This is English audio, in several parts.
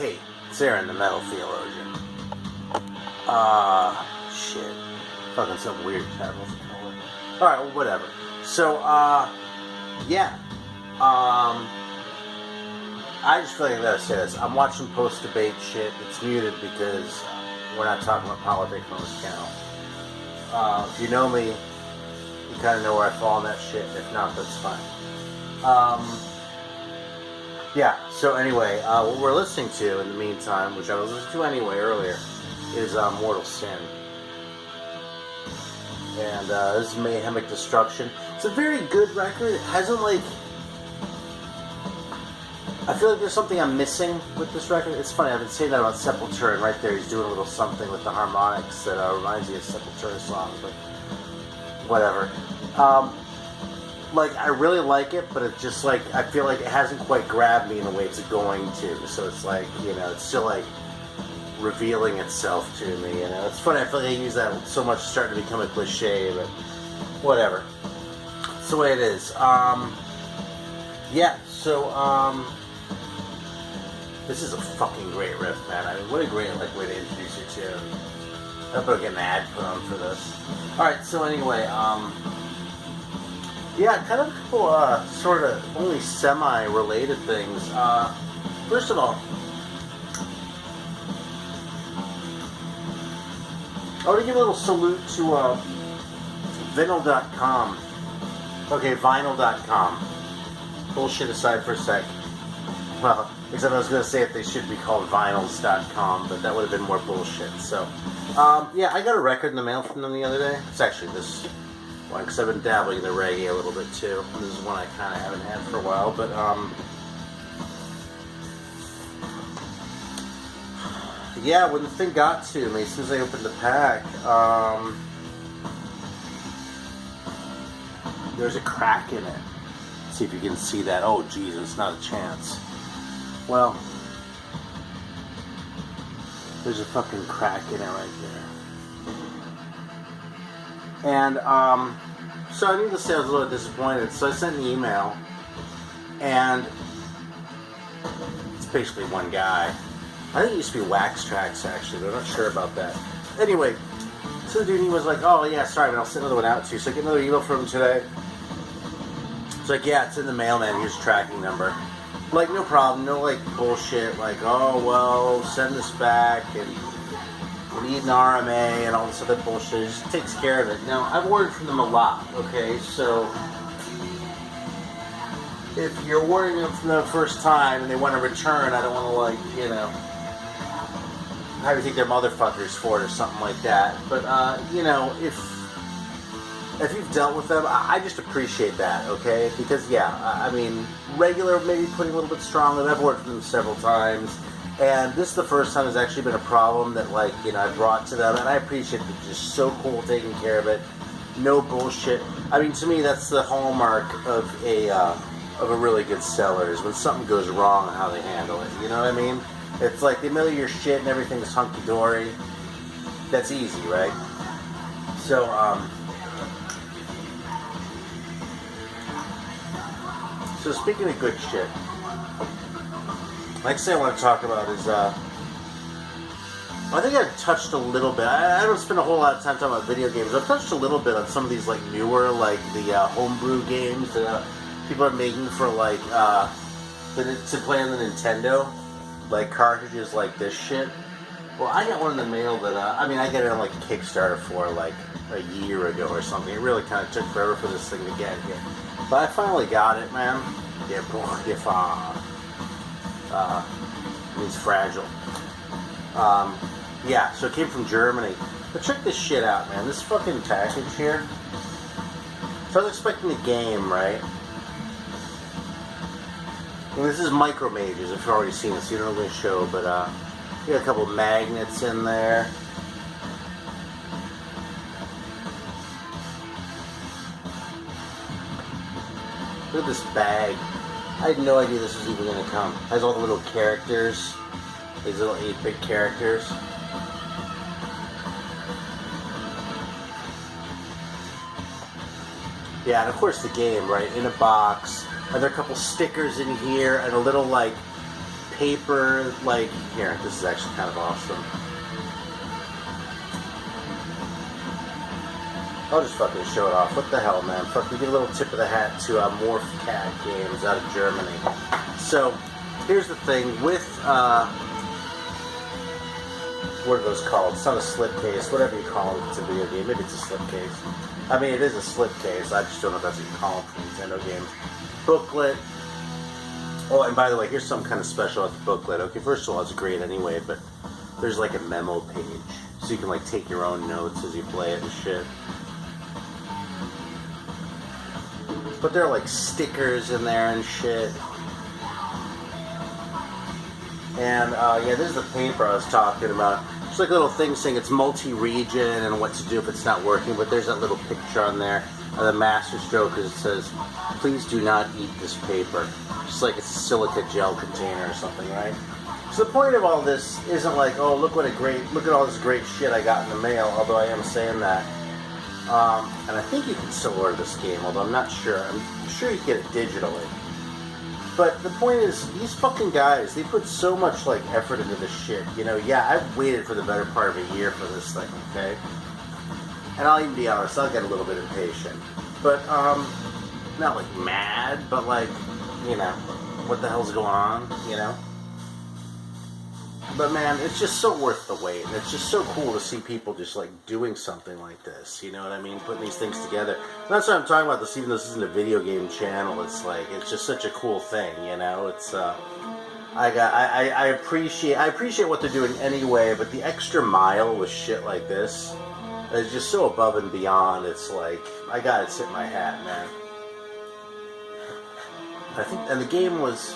hey, it's Aaron, the Metal Theologian. Shit. Fucking something weird happened. Alright, well, whatever. So, yeah. I just feel like I gotta say this. I'm watching post-debate shit. It's muted because we're not talking about politics on this channel. If you know me, you kind of know where I fall on that shit. If not, that's fine. Yeah, so anyway, what we're listening to in the meantime, which I was listening to anyway earlier, is Mortal Sin. And this is Mayhemic Destruction. It's a very good record. It hasn't, like... I feel like there's something I'm missing with this record. It's funny, I've been saying that about Sepultura, and right there he's doing a little something with the harmonics that reminds me of Sepultura songs, but whatever. Like, I really like it, but it's just like, I feel like it hasn't quite grabbed me in the way it's going to. So it's like, you know, it's still like revealing itself to me, you know. It's funny, I feel like I use that so much, it's starting to become a cliche, but whatever. It's the way it is. Yeah, so, this is a fucking great riff, man. I mean, what a great, like, way to introduce your tune. I hope I'll get an ad put on for this. Alright, so anyway, yeah, kind of a couple, sort of only semi-related things. First of all, I want to give a little salute to, vinyl.com. Okay, vinyl.com. Bullshit aside for a sec. Well, except I was going to say if they should be called vinyls.com, but that would have been more bullshit. So, yeah, I got a record in the mail from them the other day. It's actually this one, because I've been dabbling in the reggae a little bit too. This is one I kind of haven't had for a while, but, yeah, when the thing got to me, as soon as I opened the pack, there's a crack in it. Let's see if you can see that. Oh, Jesus, not a chance. Well, there's a fucking crack in it right there. And, so I need to say I was a little disappointed. So I sent an email, and it's basically one guy. I think it used to be Wax Tracks, actually, but I'm not sure about that. Anyway, so the dude, he was like, oh, yeah, sorry, but I'll send another one out to you. So I get another email from him today. It's like, yeah, it's in the mail, man. Here's a tracking number. Like, no problem. No, like, bullshit. Like, oh, well, send this back, and we need an RMA, and all this other bullshit. It just takes care of it. Now, I've ordered from them a lot, okay? So, if you're ordering them from them the first time, and they want to return, I don't want to, like, you know, have you think they're motherfuckers for it or something like that. But, you know, if you've dealt with them, I just appreciate that, okay? Because, yeah, I mean, regular, maybe putting a little bit stronger. I've worked with them several times, and this is the first time there's actually been a problem that, like, you know, I brought to them, and I appreciate it. They're just so cool taking care of it. No bullshit. I mean, to me, that's the hallmark of a really good seller, is when something goes wrong and how they handle it. You know what I mean? It's like they mail you your shit and everything's hunky-dory. That's easy, right? So, So speaking of good shit, next thing I want to talk about is, I think I've touched a little bit, I don't spend a whole lot of time talking about video games, I've touched a little bit on some of these, like, newer, like, the homebrew games that people are making for, like, to play on the Nintendo, like, cartridges like this shit. Well, I got one in the mail that, I mean, I got it on, like, Kickstarter for, like, a year ago or something. It really kind of took forever for this thing to get here. But I finally got it, man. Yeah, boy, if, it's fragile. Yeah, so it came from Germany. But check this shit out, man. This fucking package here. So I was expecting a game, right? And this is Micro Mages, if you've already seen it, so you don't really show, but, you got a couple magnets in there. Look at this bag. I had no idea this was even going to come. It has all the little characters. These little 8-bit characters. Yeah, and of course the game, right? In a box. And there are a couple stickers in here and a little, like, paper, like, here, this is actually kind of awesome. I'll just fucking show it off. What the hell, man? Fuck, we give a little tip of the hat to Morph Cat Games out of Germany. So, here's the thing with, what are those called? It's not a slipcase, whatever you call it. It's a video game. Maybe it's a slipcase. I mean, it is a slipcase. I just don't know if that's what you call them for Nintendo games. Booklet. Oh, and by the way, here's something kind of special about the booklet. Okay, first of all, it's great anyway, but there's like a memo page. So you can like take your own notes as you play it and shit. But there are like stickers in there and shit. And yeah, this is the paper I was talking about. It's like a little thing saying it's multi-region and what to do if it's not working. But there's that little picture on there of the master stroke, as it says, "Please do not eat this paper." Just like it's a silica gel container or something, right? So the point of all this isn't like, oh, look at all this great shit I got in the mail. Although I am saying that. And I think you can still order this game, although I'm not sure. I'm sure you can get it digitally. But the point is, these fucking guys, they put so much, like, effort into this shit. You know, yeah, I've waited for the better part of a year for this thing, okay? And I'll even be honest, I'll get a little bit impatient. But, not, like, mad, but, like, you know, what the hell's going on, you know? But, man, it's just so worth the wait. And it's just so cool to see people just, like, doing something like this. You know what I mean? Putting these things together. And that's why I'm talking about this, even though this isn't a video game channel. It's, like, it's just such a cool thing, you know? It's, I appreciate what they're doing anyway, but the extra mile with shit like this is just so above and beyond. It's, like, I gotta tip my hat, man. I think, and the game was...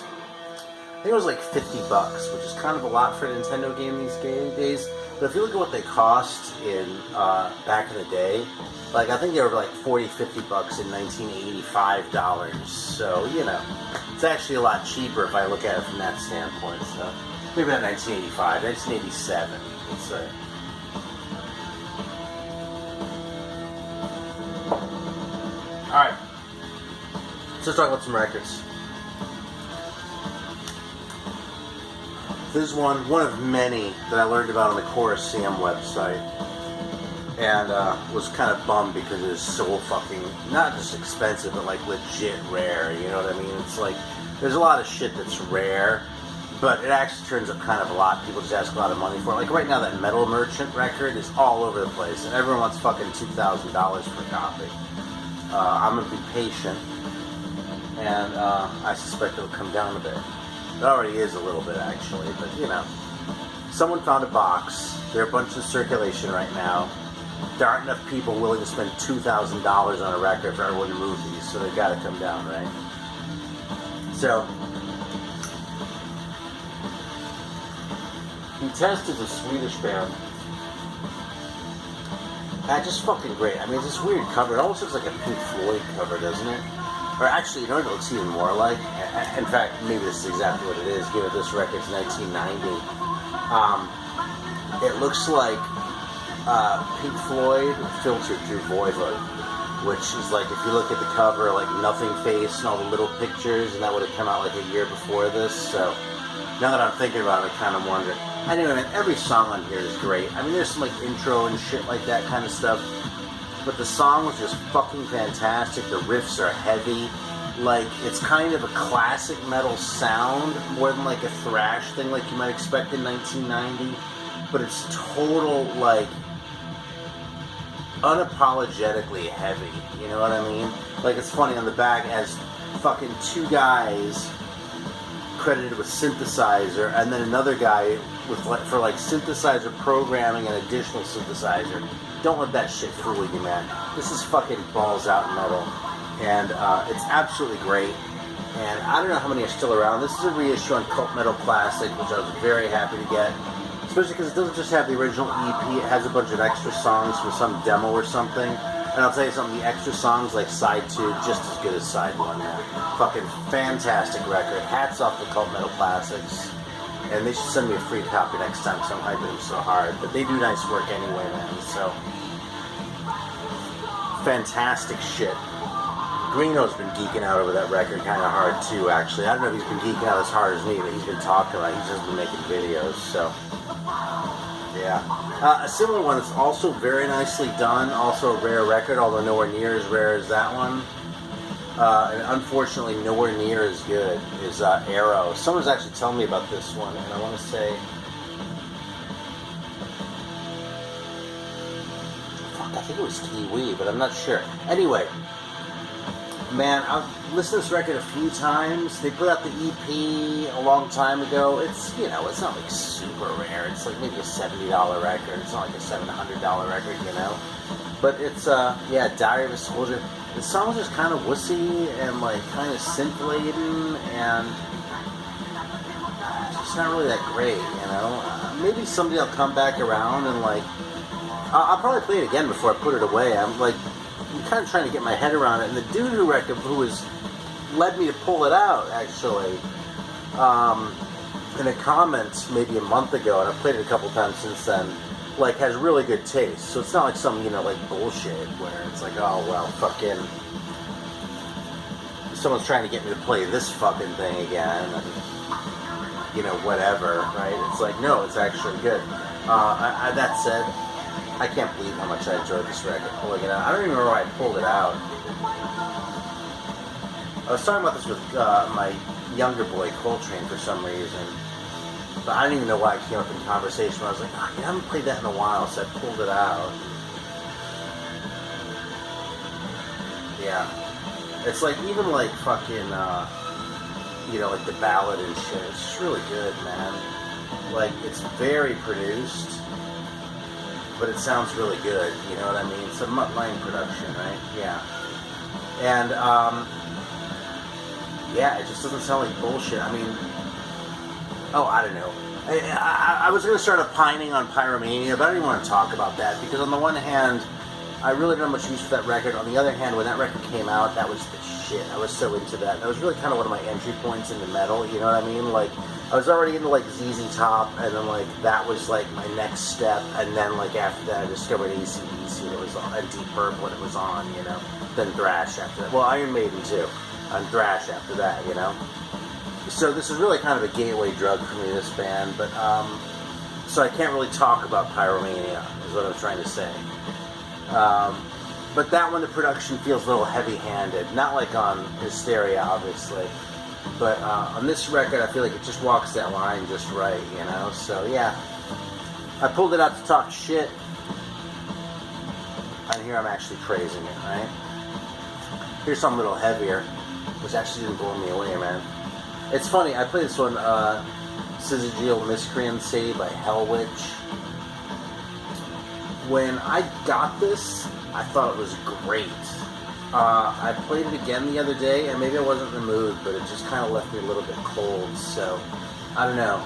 I think it was like $50, which is kind of a lot for a Nintendo game these days. But if you look at what they cost in back in the day, like I think they were like $40, $50 in $1985. So you know, it's actually a lot cheaper if I look at it from that standpoint. So maybe not 1985, 1987. Let's say. All right, so let's talk about some records. This is one of many that I learned about on the Colosseum website, and was kind of bummed because it is so fucking, not just expensive, but like legit rare, you know what I mean? It's like, there's a lot of shit that's rare, but it actually turns up kind of a lot. People just ask a lot of money for it. Like right now, that Metal Merchant record is all over the place, and everyone wants fucking $2,000 for a copy. I'm gonna be patient, and I suspect it'll come down a bit. It already is a little bit, actually, but, you know. Someone found a box. There are a bunch in circulation right now. There aren't enough people willing to spend $2,000 on a record for everyone to move these, so they've got to come down, right? So, Test is a Swedish band. Just fucking great. I mean, it's this weird cover. It almost looks like a Pink Floyd cover, doesn't it? Or actually, you know what it looks even more like? In fact, maybe this is exactly what it is, given this record's 1990. It looks like Pink Floyd filtered through Voivod, which is like, if you look at the cover, like Nothing Face and all the little pictures, and that would have come out like a year before this. So now that I'm thinking about it, I kind of wonder. Anyway, man, every song on here is great. I mean, there's some like intro and shit like that kind of stuff. But the song was just fucking fantastic. The riffs are heavy. Like, it's kind of a classic metal sound, more than like a thrash thing like you might expect in 1990. But it's total, like, unapologetically heavy. You know what I mean? Like, it's funny, on the back has fucking two guys credited with synthesizer, and then another guy with for like synthesizer programming and additional synthesizer. Don't let that shit fool you, man. This is fucking balls out metal, and it's absolutely great. And I don't know how many are still around. This is a reissue on Cult Metal Classic, which I was very happy to get, especially because it doesn't just have the original EP. It has a bunch of extra songs from some demo or something. And I'll tell you something, the extra songs like Side 2, just as good as Side 1, man. Fucking fantastic record. Hats off to Cult Metal Classics. And they should send me a free copy next time, because I'm hyping them so hard. But they do nice work anyway, man. So, fantastic shit. Greeno's been geeking out over that record kind of hard too, actually. I don't know if he's been geeking out as hard as me, but he's been talking about it. He's just been making videos, so... Yeah. A similar one that's also very nicely done, also a rare record, although nowhere near as rare as that one. And unfortunately nowhere near as good, is Arrow. Someone's actually telling me about this one, and I want to say... Fuck, I think it was Kiwi, but I'm not sure. Anyway... Man, I've listened to this record a few times. They put out the EP a long time ago. It's, you know, it's not like super rare. It's like maybe a $70 record. It's not like a $700 record, you know. But it's, yeah, Diary of a Soldier. The song's just kind of wussy and like kind of synth-laden and it's just not really that great, you know. Maybe someday I'll come back around and like, I'll probably play it again before I put it away. I'm kind of trying to get my head around it, and the dude who led me to pull it out, actually, in a comment maybe a month ago, and I've played it a couple times since then, like, has really good taste. So it's not like some, you know, like, bullshit, where it's like, oh, well, fucking, someone's trying to get me to play this fucking thing again, and, you know, whatever, right? It's like, no, it's actually good. That said, I can't believe how much I enjoyed this record, pulling it out. I don't even remember why I pulled it out. I was talking about this with my younger boy, Coltrane, for some reason. But I don't even know why it came up in conversation. I was like, oh, I haven't played that in a while, so I pulled it out. Yeah. It's like, even like fucking, you know, like the ballad and shit. It's just really good, man. Like, it's very produced. But it sounds really good, you know what I mean? It's a Mutt Lange production, right? Yeah. And, yeah, it just doesn't sound like bullshit. I mean, oh, I don't know. I was going to start opining on Pyromania, but I don't even want to talk about that, because on the one hand, I really don't have much use for that record. On the other hand, when that record came out, that was the shit. I was so into that. That was really kind of one of my entry points into metal, you know what I mean? Like, I was already into, like, ZZ Top, and then, like, that was, like, my next step, and then, like, after that, I discovered AC/DC, and it was on, and Deep Purple when it was on, you know? Then Thrash after that. Well, Iron Maiden, too. And Thrash after that, you know? So this is really kind of a gateway drug for me, this band, but, so I can't really talk about Pyromania, is what I'm trying to say. But that one, the production feels a little heavy-handed. Not like on Hysteria, obviously. But on this record, I feel like it just walks that line just right, you know? So, yeah. I pulled it out to talk shit. And here I'm actually praising it, right? Here's something a little heavier, which actually didn't blow me away, man. It's funny, I played this one, Syzygial Miscreancy by Hellwitch. When I got this, I thought it was great. I played it again the other day, and maybe I wasn't in the mood, but it just kind of left me a little bit cold, so I don't know.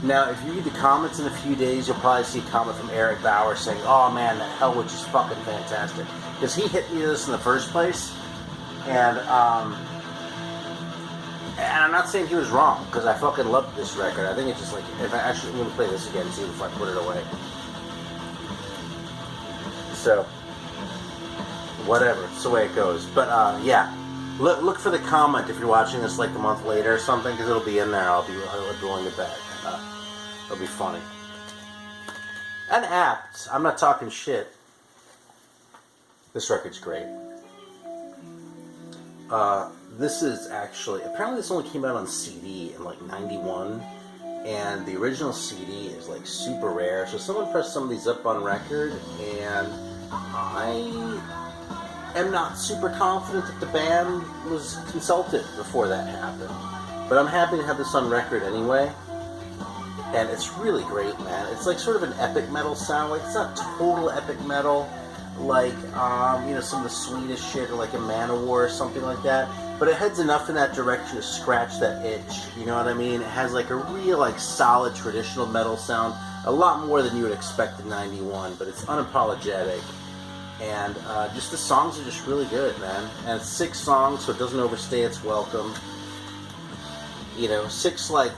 Now, if you read the comments in a few days, you'll probably see a comment from Eric Bauer saying, oh man, that Hellwitch is fucking fantastic. Because he hit me with this in the first place, and I'm not saying he was wrong, because I fucking loved this record. I think it's just like, if I actually, I'm going to play this again, see if I put it away. So, whatever, it's the way it goes. But, yeah, look for the comment if you're watching this like a month later or something, because it'll be in there. I'll be going to bed. It'll be funny. And apt. I'm not talking shit. This record's great. This is actually, apparently this only came out on CD in like 91, and the original CD is like super rare, so someone pressed some of these up on record, and I am not super confident that the band was consulted before that happened, but I'm happy to have this on record anyway, and it's really great, man. It's like sort of an epic metal sound, like it's not total epic metal, like, you know, some of the Swedish shit, or like a Manowar or something like that, but it heads enough in that direction to scratch that itch, you know what I mean? It has like a real, like, solid traditional metal sound, a lot more than you would expect in 91, but it's unapologetic, and just the songs are just really good, man, and it's 6 songs, so it doesn't overstay its welcome, you know, 6, like,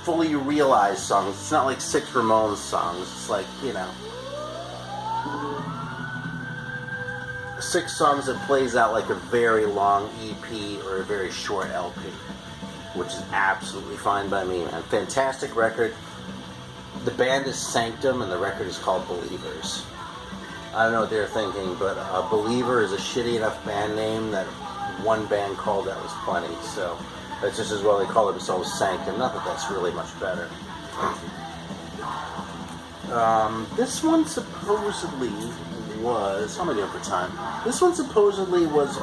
fully realized songs. It's not like 6 Ramones songs, it's like, you know, 6 songs that plays out like a very long EP or a very short LP, which is absolutely fine by me, man. Fantastic record. The band is Sanctum, and the record is called Believers. I don't know what they're thinking, but Believer is a shitty enough band name that one band called that was plenty, so that's just as well they call themselves Sanctum. Not that that's really much better. This one supposedly was... How am I doing for time? This one supposedly was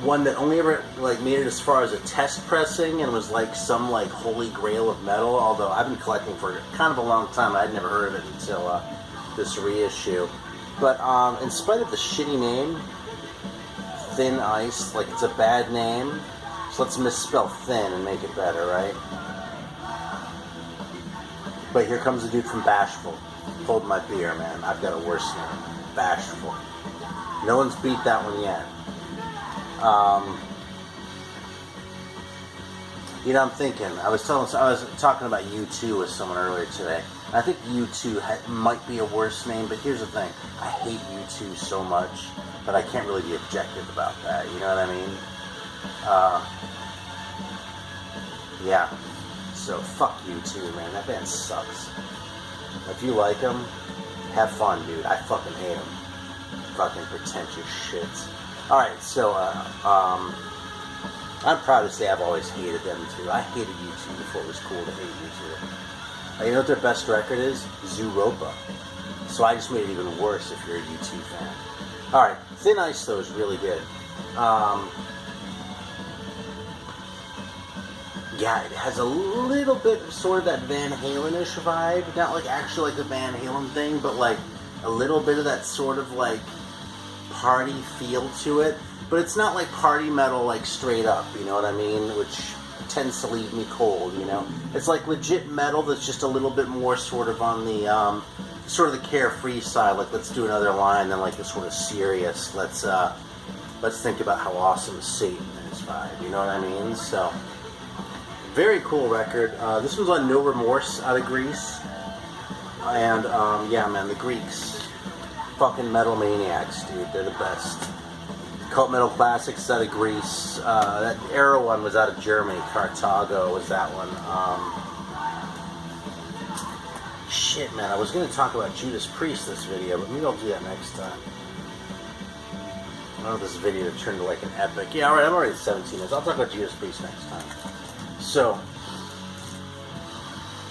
one that only ever like made it as far as a test pressing and was like some like holy grail of metal, although I've been collecting for kind of a long time. I'd never heard of it until this reissue. But in spite of the shitty name, Thin Ice, like it's a bad name, so let's misspell thin and make it better, right? But here comes a dude from Bashful. Hold my beer, man. I've got a worse name. Bashful. No one's beat that one yet. You know, I'm thinking. I was talking about U2 with someone earlier today. I think U2 might be a worse name, but here's the thing: I hate U2 so much, but I can't really be objective about that. You know what I mean? Yeah. So fuck U2, man. That band sucks. If you like them, have fun, dude. I fucking hate them. Fucking pretentious shits. Alright, so, I'm proud to say I've always hated them, too. I hated U2 before it was cool to hate U2. You know what their best record is? Zooropa. So I just made it even worse if you're a U2 fan. Alright, Thin Ice, though, is really good. Yeah, it has a little bit of sort of that Van Halen-ish vibe. Not like actually like the Van Halen thing, but like a little bit of that sort of like party feel to it, but it's not like party metal like straight up, you know what I mean, which tends to leave me cold, you know. It's like legit metal that's just a little bit more sort of on the sort of the carefree side, like let's do another line, than like the sort of serious let's think about how awesome Satan is vibe, you know what I mean. So very cool record. This was on No Remorse out of Greece, and yeah, man, the Greeks, fucking metal maniacs, dude. They're the best. Cult Metal Classics out of Greece. That Arrow one was out of Germany. Carthago was that one. Shit, man. I was going to talk about Judas Priest this video, but maybe I'll do that next time. I don't know if this video turned into like an epic. Yeah, alright, I'm already at 17 minutes. I'll talk about Judas Priest next time. So,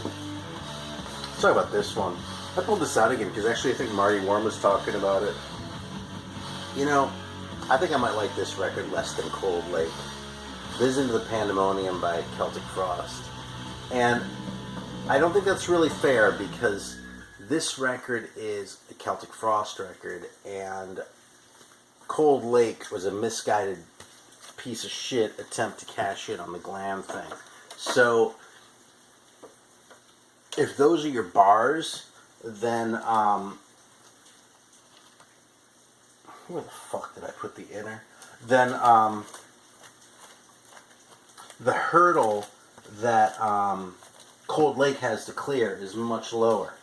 let's talk about this one. I pulled this out again because actually I think Marty Worm was talking about it. You know, I think I might like this record less than Cold Lake. This is Into the Pandemonium by Celtic Frost. And I don't think that's really fair because this record is a Celtic Frost record and Cold Lake was a misguided piece of shit attempt to cash in on the glam thing. So, if those are your bars, then, where the fuck did I put the inner? Then, the hurdle that, Cold Lake has to clear is much lower.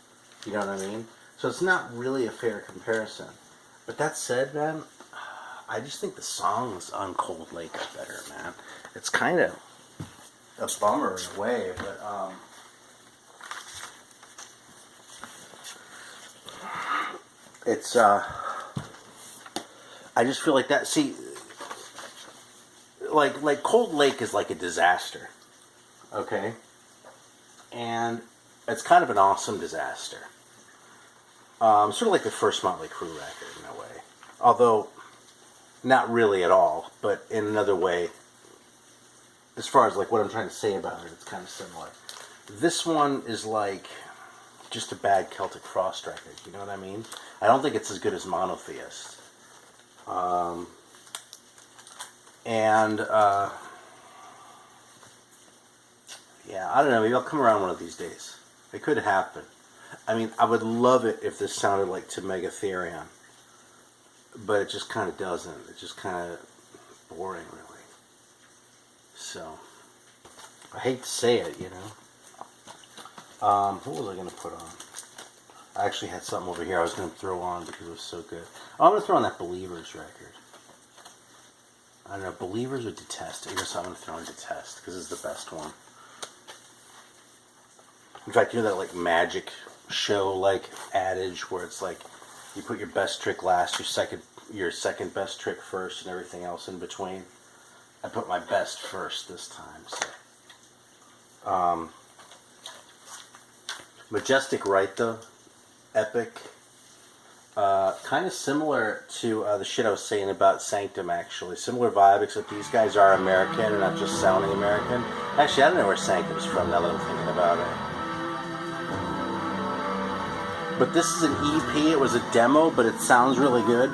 You know what I mean? So it's not really a fair comparison. But that said, man, I just think the songs on Cold Lake are better, man. It's kind of a bummer in a way, but, it's, I just feel like that, see, like Cold Lake is like a disaster, okay? And it's kind of an awesome disaster. Sort of like the first Motley Crue record in a way. Although, not really at all, but in another way, as far as like what I'm trying to say about it, it's kind of similar. This one is like just a bad Celtic Frost record, you know what I mean? I don't think it's as good as Monotheist. Yeah, I don't know, maybe I'll come around one of these days. It could happen. I mean, I would love it if this sounded like To Megatherion. But it just kind of doesn't. It's just kind of boring, really. So, I hate to say it, you know. What was I going to put on? I actually had something over here I was going to throw on because it was so good. Oh, I'm going to throw on that Believers record. I don't know, Believers or Detest? I guess I'm going to throw in Detest because it's the best one. In fact, you know that like magic show like adage where it's like you put your best trick last, your second best trick first, and everything else in between. I put my best first this time. So, Majestic Right though, epic. Kind of similar to the shit I was saying about Sanctum, actually. Similar vibe, except these guys are American and not just sounding American. Actually, I don't know where Sanctum's from now that I'm thinking about it. But this is an EP. It was a demo, but it sounds really good.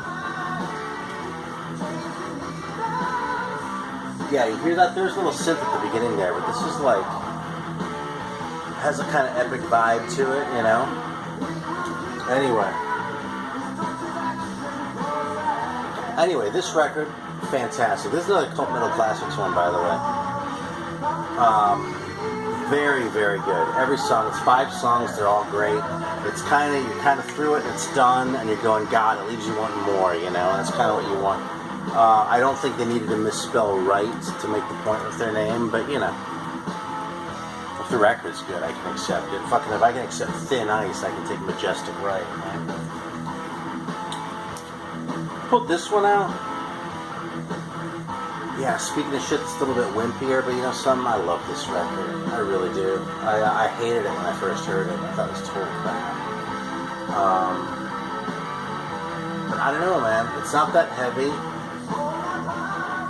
Yeah, you hear that? There's a little synth at the beginning there, but this is like... has a kind of epic vibe to it, you know? Anyway, this record, fantastic. This is another Cult Metal Classics one, by the way. Very, very good. Every song, it's 5 songs, they're all great. It's kind of, you're kind of through it, and it's done, and you're going, God, it leaves you wanting more, you know? And that's kind of what you want. I don't think they needed to misspell right to make the point with their name, but, you know. If the record's good, I can accept it. Fucking, if I can accept Thin Ice, I can take Majestic Right, man. Pulled this one out. Yeah, speaking of shit that's a little bit wimpier, but you know something? I love this record. I really do. I hated it when I first heard it. I thought it was total crap. But I don't know, man. It's not that heavy.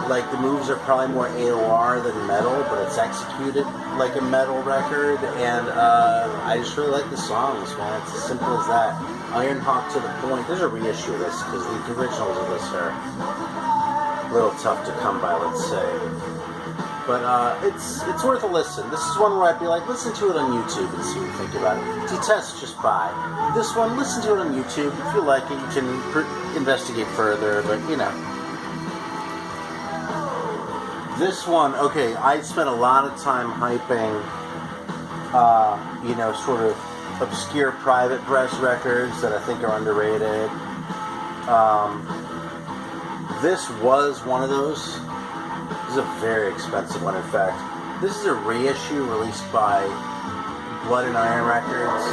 Like, the moves are probably more AOR than metal, but it's executed like a metal record, and I just really like the songs, man. It's as simple as that. Iron Hawk to the point. There's a reissue of this, because the originals of this are a little tough to come by, let's say. But it's worth a listen. This is one where I'd be like, listen to it on YouTube and see what you think about it. Detest, just buy. This one, listen to it on YouTube. If you like it, you can investigate further, but, you know. This one, okay, I spent a lot of time hyping, you know, sort of obscure private press records that I think are underrated. This was one of those. This is a very expensive one, in fact. This is a reissue released by Blood and Iron Records,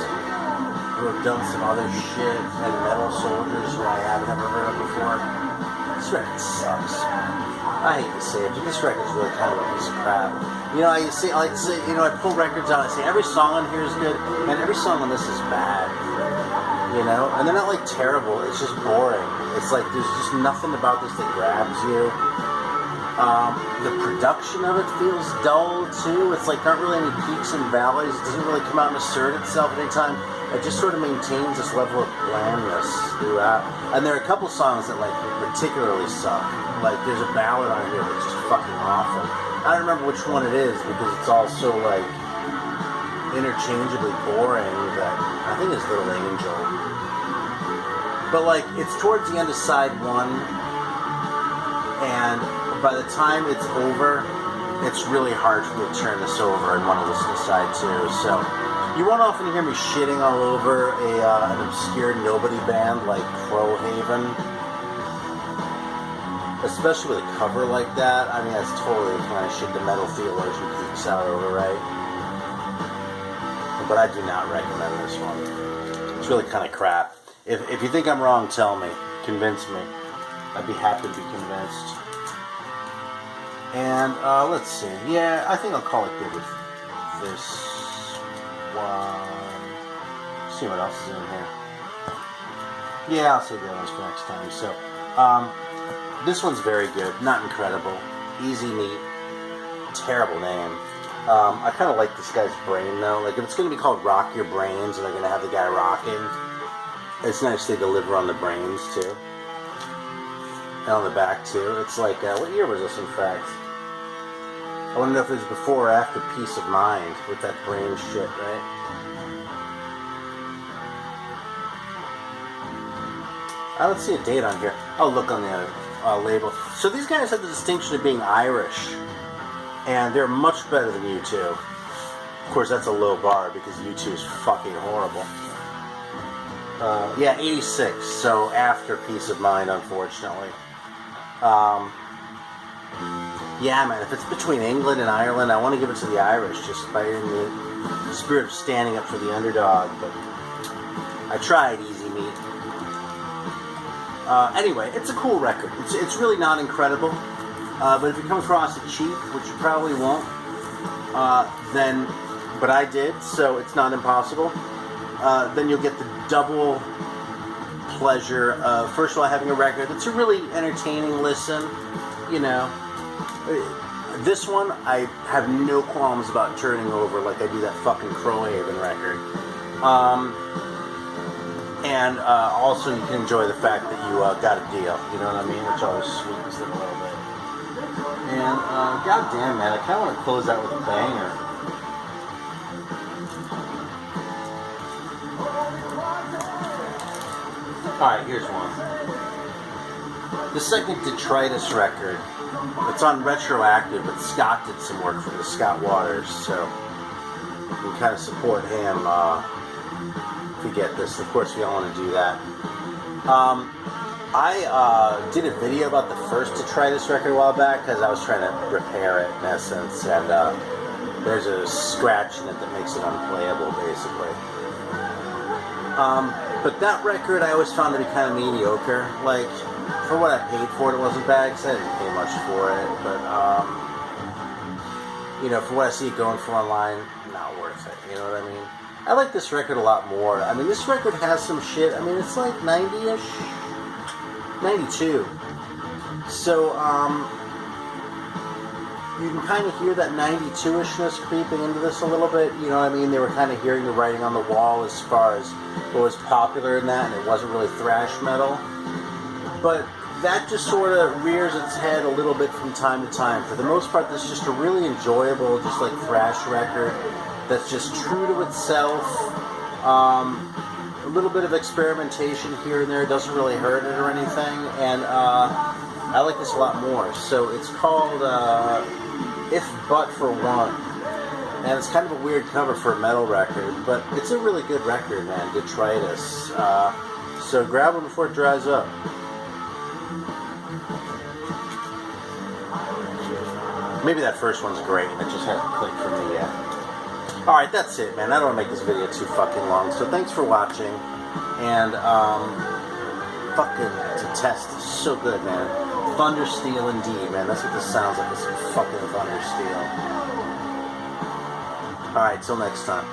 who have done some other shit, and Metal Soldiers, who I haven't ever heard of before. This record sucks. I hate to say it, but this record's really kind of a piece of crap. You know, I like to say, you know, I pull records out, I say every song on here is good, and every song on this is bad. You know? And they're not like terrible, it's just boring. It's like there's just nothing about this that grabs you. The production of it feels dull too. It's like there aren't really any peaks and valleys. It doesn't really come out and assert itself at any time. It just sort of maintains this level of blandness throughout. And there are a couple songs that like particularly suck. Like there's a ballad on here that's just fucking awful. I don't remember which one it is because it's all so like interchangeably boring that I think it's Little Angel. But like it's towards the end of side 1, and by the time it's over, it's really hard for me to turn this over and want to listen to side 2. So you won't often hear me shitting all over an obscure nobody band like Crowhaven. Especially with a cover like that. I mean, that's totally the kind of shit the metal theologian geeks out over, right? But I do not recommend this one. It's really kind of crap. If you think I'm wrong, tell me. Convince me. I'd be happy to be convinced. And, let's see. Yeah, I think I'll call it good with this one. Let's see what else is in here. Yeah, I'll save the others for next time. So, this one's very good. Not incredible. Easy Meat. Terrible name. I kind of like this guy's brain, though. Like, if it's going to be called Rock Your Brains, and they're going to have the guy rocking, it's nice they deliver on the brains, too. And on the back, too. It's like, what year was this, in fact? I want to know if it was before or after Peace of Mind, with that brain shit, right? I don't see a date on here. I'll look on the label. So these guys have the distinction of being Irish, and they're much better than U2. Of course, that's a low bar because U2 is fucking horrible. Yeah, 86, so after Peace of Mind, unfortunately. Yeah, man, if it's between England and Ireland, I want to give it to the Irish, just by in the spirit of standing up for the underdog, but I tried Easy Meat. Anyway, it's a cool record. It's really not incredible, but if you come across it cheap, which you probably won't, then, but I did, so it's not impossible, then you'll get the double pleasure of, first of all, having a record that's a really entertaining listen, you know. This one, I have no qualms about turning over like I do that fucking Crowhaven record. And also you can enjoy the fact that you got a deal, you know what I mean? Which always sweetens it a little bit. And goddamn, man, I kind of want to close out with a banger. Alright, here's one. The second Detritus record. It's on Retroactive, but Scott did some work for the Scott Waters, so you can kind of support him if you get this. Of course, we all want to do that. I did a video about the first Detritus record a while back because I was trying to repair it, in essence, and there's a scratch in it that makes it unplayable, basically. But that record I always found to be kind of mediocre. Like, for what I paid for it, it wasn't bad, because I didn't pay much for it, but, you know, for what I see it going for online, not worth it, you know what I mean? I like this record a lot more. I mean, this record has some shit, I mean, it's like 90-ish, 92. So, you can kind of hear that 92-ishness creeping into this a little bit, you know what I mean? They were kind of hearing the writing on the wall as far as what was popular in that, and it wasn't really thrash metal. But that just sort of rears its head a little bit from time to time. For the most part, this is just a really enjoyable, just like thrash record that's just true to itself. A little bit of experimentation here and there doesn't really hurt it or anything. And I like this a lot more. So it's called If But For One. And it's kind of a weird cover for a metal record, but it's a really good record, man. Detritus. So grab one before it dries up. Maybe that first one's great, it just hasn't clicked for me yet. Alright, that's it, man. I don't want to make this video too fucking long, so thanks for watching. And, fucking Detest is so good, man. Thundersteel indeed, man. That's what this sounds like. It's some fucking Thundersteel. Alright, till next time.